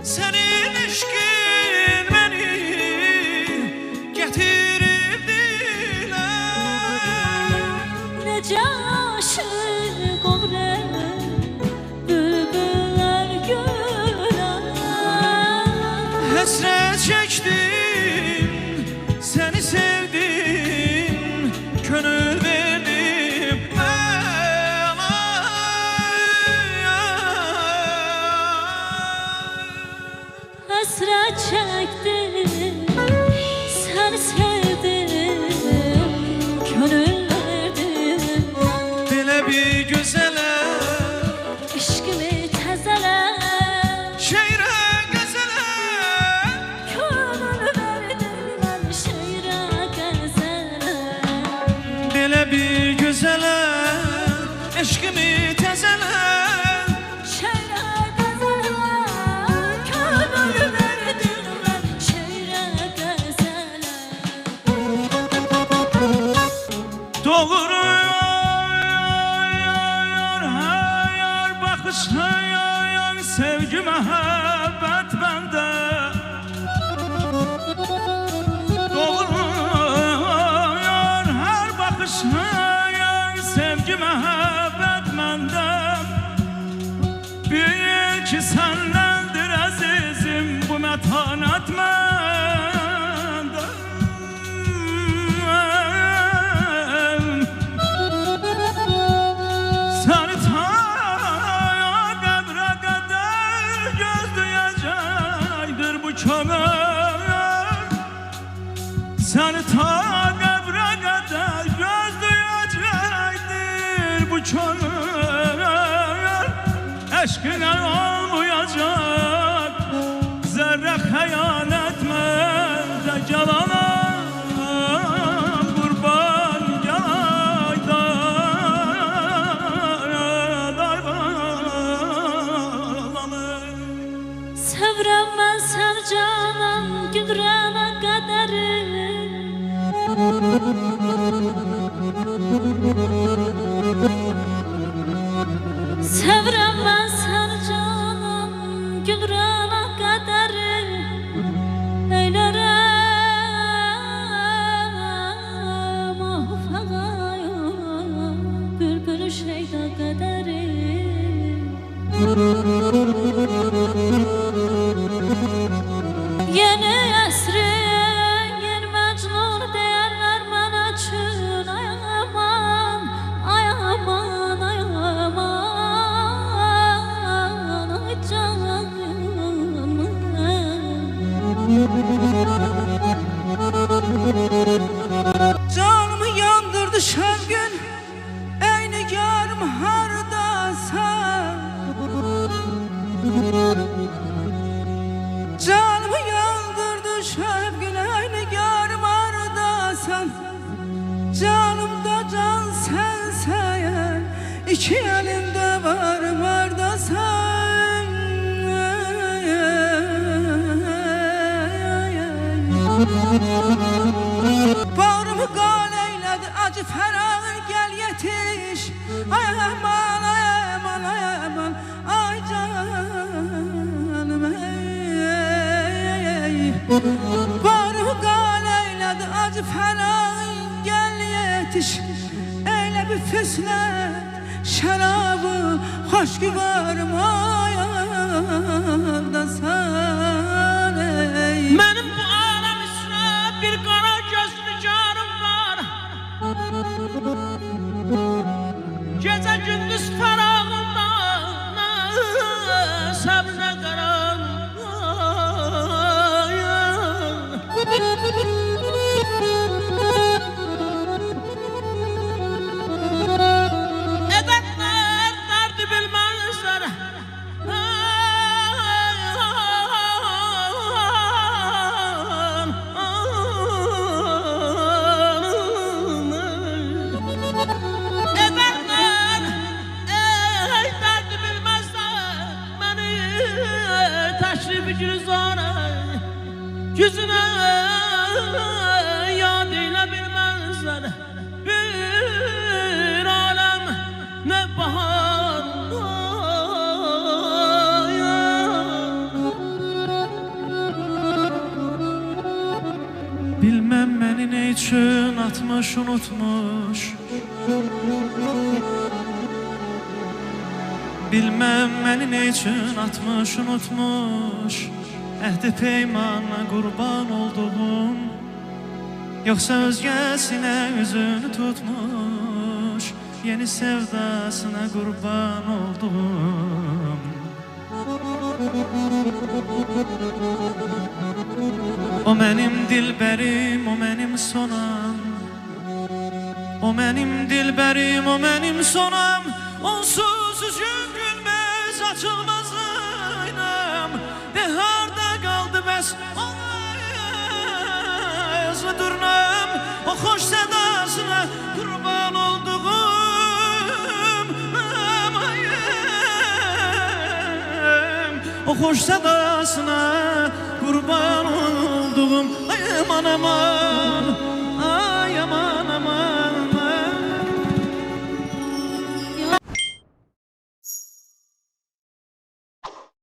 Senin eşkin beni getirip dile. Nece aşık olur bülbüller güle. Hasret çektim, seni sevdim, gönül verdim. Hasret çektim, seni sevdim, gönül verdim. Belə bir gözələ, Eşkimi təzələ, şeirə qəzələ, gönül verdim mən şeirə qəzələ. belə bir gözələ, eşqimi təzələ. Şeirə qəzələ, gönül verdim mən şeirə qəzələ. Doğru hayal bakış hayal sevgi mehabbet bende. Doğru her bakış hayal sevgi mehabbet bende. Bil ki sendendir azizim bu metanet bende. Seni ta kabre kadar gözleyecektir bu kömür. Seni ta kabre kadar gözleyecektir bu kömür. Eşkine olmayacak zerre hayal etme de yalana. Sevrəm mən səni canım güdrənə qədəri. Sevrəm mən səni canım güdrənə qədəri. Eylərəm ah fəqayım bülbül şeyda qədəri. Yeni əsri, yeni məcnun deyərlər mənə üçün. Ay aman, ay aman, ay aman, ay canım. Canımı yandırdı şevkin, ey nigarım hardasan. Canımı yandırdı şevkin, ey nigarım hardasan. Canımda can sensen, iki elimde var da sen. Bağrımı qal eylədi acı fərağın, gəl yetiş. Ay aman, ay aman, ay aman, ay canım ey. Bağrımı qal eylədi acı fərağın, gəl yetiş. Eylə bir füslət şərabı, xoş ki varmayanda sən ey. Mənim bu aləm üstə bir qara gözlü carım var. Gecə gündüz fərağımda səbrinə qaram. Edəklər dərdi bilməzlər. Yüzüne yad ile bilmezler. Bir alem ne bahar. üçün atmış unutmuş Bilmem məni ne üçün atmış unutmuş Əhdi peymana qurban olduğum Yoxsa özgəsinə üzünü tutmuş Yeni sevdasına qurban olduğum O mənim dilbərim, o mənim sonam O mənim dilbərim, o mənim sonam Onsuz üzüm gülməz, açılmaz aynam De harda qaldı bəs Ağzı durnam O xoş sədasına qurban olduğum O xoş sədasına qurban olduğum Ay aman aman, ay aman